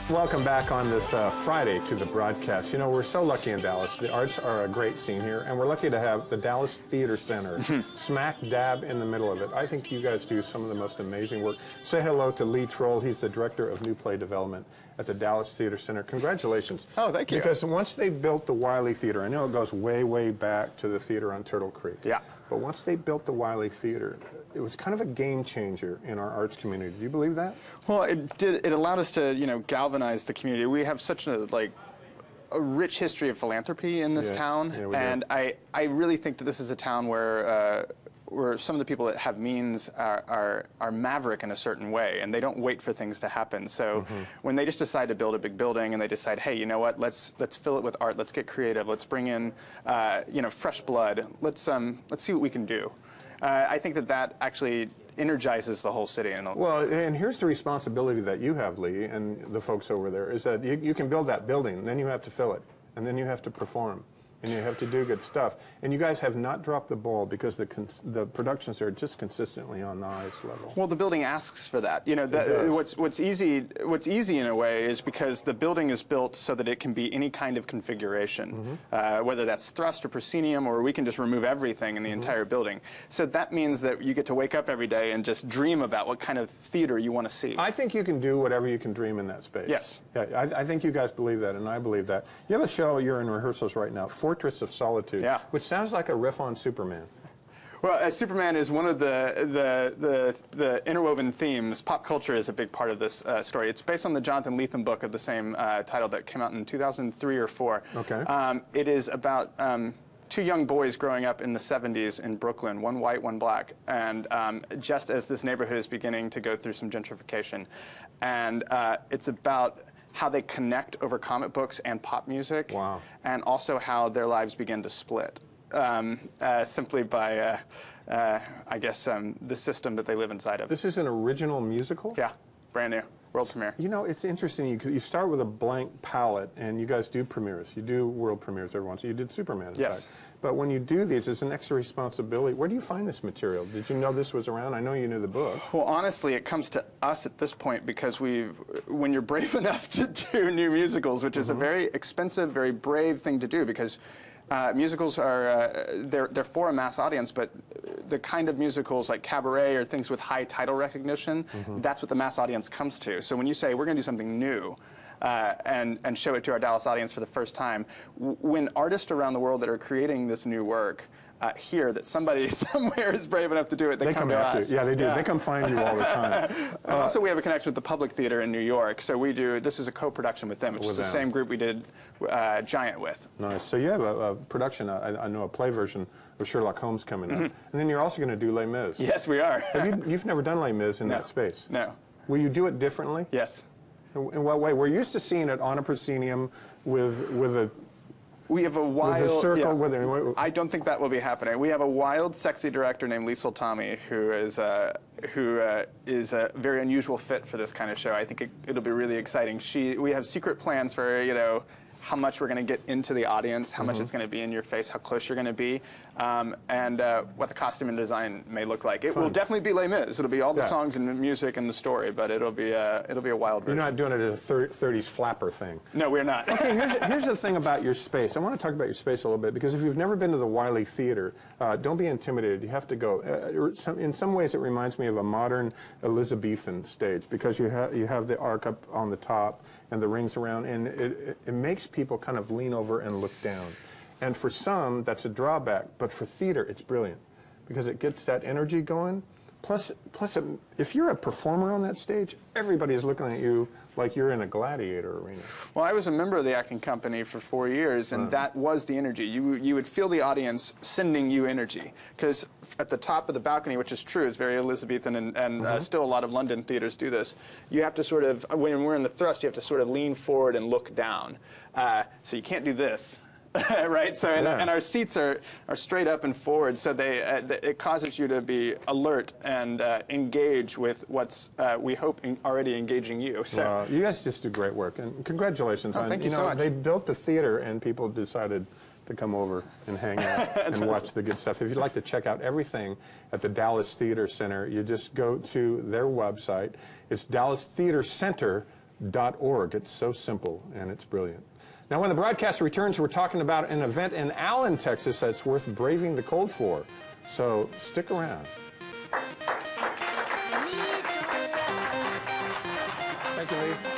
Welcome back on this Friday to the broadcast. You know, we're so lucky in Dallas. The arts are a great scene here, and we're lucky to have the Dallas Theater Center smack dab in the middle of it. I think you guys do some of the most amazing work. Say hello to Lee Troll. He's the director of new play development at the Dallas Theater Center. Congratulations. Oh, thank you. Because once they built the Wiley Theater, I know it goes way, way back to the theater on Turtle Creek. Yeah. But once they built the Wiley Theater, it was kind of a game changer in our arts community. Do you believe that? Well, it did. It allowed us to, galvanize the community. We have such a rich history of philanthropy in this town, and I really think that this is a town where some of the people that have means are maverick in a certain way, and they don't wait for things to happen. So when they just decide to build a big building, and they decide, hey, you know what? Let's fill it with art. Let's get creative. Let's bring in fresh blood. Let's see what we can do. I think that actually energizes the whole city. Well, and here's the responsibility that you have, Lee, and the folks over there, is that you can build that building, and then you have to fill it, and then you have to perform, and you have to do good stuff. And you guys have not dropped the ball because the productions are just consistently on the highest level. Well, the building asks for that. What's easy in a way is because the building is built so that it can be any kind of configuration, whether that's thrust or proscenium, or we can just remove everything in the entire building. So that means that you get to wake up every day and just dream about what kind of theater you want to see. I think you can do whatever you can dream in that space. Yes. Yeah, I think you guys believe that, and I believe that. You have a show, you're in rehearsals right now, Fortress of Solitude, which sounds like a riff on Superman. Well, Superman is one of the interwoven themes. Pop culture is a big part of this story. It's based on the Jonathan Lethem book of the same title that came out in 2003 or 4. Okay. It is about two young boys growing up in the 70s in Brooklyn, one white, one black, and just as this neighborhood is beginning to go through some gentrification. And it's about how they connect over comic books and pop music, and also how their lives begin to split simply by, I guess, the system that they live inside of. This is an original musical? Yeah, brand new, world premiere. You know, it's interesting. You start with a blank palette, and you guys do premieres. You do world premieres every once. You did Superman, in fact. But when you do these, it's an extra responsibility. Where do you find this material? Did you know this was around? I know you knew the book. Well, honestly, it comes to us at this point because when you're brave enough to do new musicals, which is a very expensive, very brave thing to do, because musicals are, they're for a mass audience, but the kind of musicals like Cabaret or things with high title recognition, that's what the mass audience comes to. So when you say, we're going to do something new, and show it to our Dallas audience for the first time, when artists around the world that are creating this new work hear that somebody somewhere is brave enough to do it, they come to us. Yeah, they do. They come find you all the time. Also, we have a connection with the Public Theater in New York, so this is a co-production with them, which is the same group we did Giant with. Nice. So you have a production, I know a play version of Sherlock Holmes coming up, and then you're also going to do Les Mis. Yes, we are. You've never done Les Mis in that space? No. Will you do it differently? Yes. In what way? We're used to seeing it on a proscenium with a... We have a wild... With a circle, I don't think that will be happening. We have a wild, sexy director named Liesl Tommy, who is a very unusual fit for this kind of show. I think it'll be really exciting. We have secret plans for, how much we're going to get into the audience, how much it's going to be in your face, how close you're going to be, and what the costume and design may look like. It will definitely be Les Mis. It'll be all the songs and the music and the story, but it'll be a wild version. You're not doing it as a 30s flapper thing. No, we're not. Okay, here's the thing about your space. I want to talk about your space a little bit, because if you've never been to the Wiley Theater, don't be intimidated. You have to go. In some ways, it reminds me of a modern Elizabethan stage, because you have the arc up on the top and the rings around, and it makes people kind of lean over and look down. And for some, that's a drawback, but for theater, it's brilliant, because it gets that energy going. Plus, if you're a performer on that stage, everybody is looking at you like you're in a gladiator arena. Well, I was a member of the acting company for 4 years, and that was the energy. You would feel the audience sending you energy, because at the top of the balcony, which is true, is very Elizabethan, and still a lot of London theaters do this. You have to sort of, when we're in the thrust, you have to sort of lean forward and look down. So you can't do this. Right, so and our seats are straight up and forward, so it causes you to be alert and engage with what's we hope already engaging you. So you guys just do great work, and congratulations on thank you so much. They built the theater, and people decided to come over and hang out and watch the good stuff. If you'd like to check out everything at the Dallas Theater Center, you just go to their website. It's dallastheatercenter.com. www.thebrightlife.org. It's so simple and it's brilliant. Now, when the broadcast returns, we're talking about an event in Allen, Texas that's worth braving the cold for. So stick around. Thank you, Lee.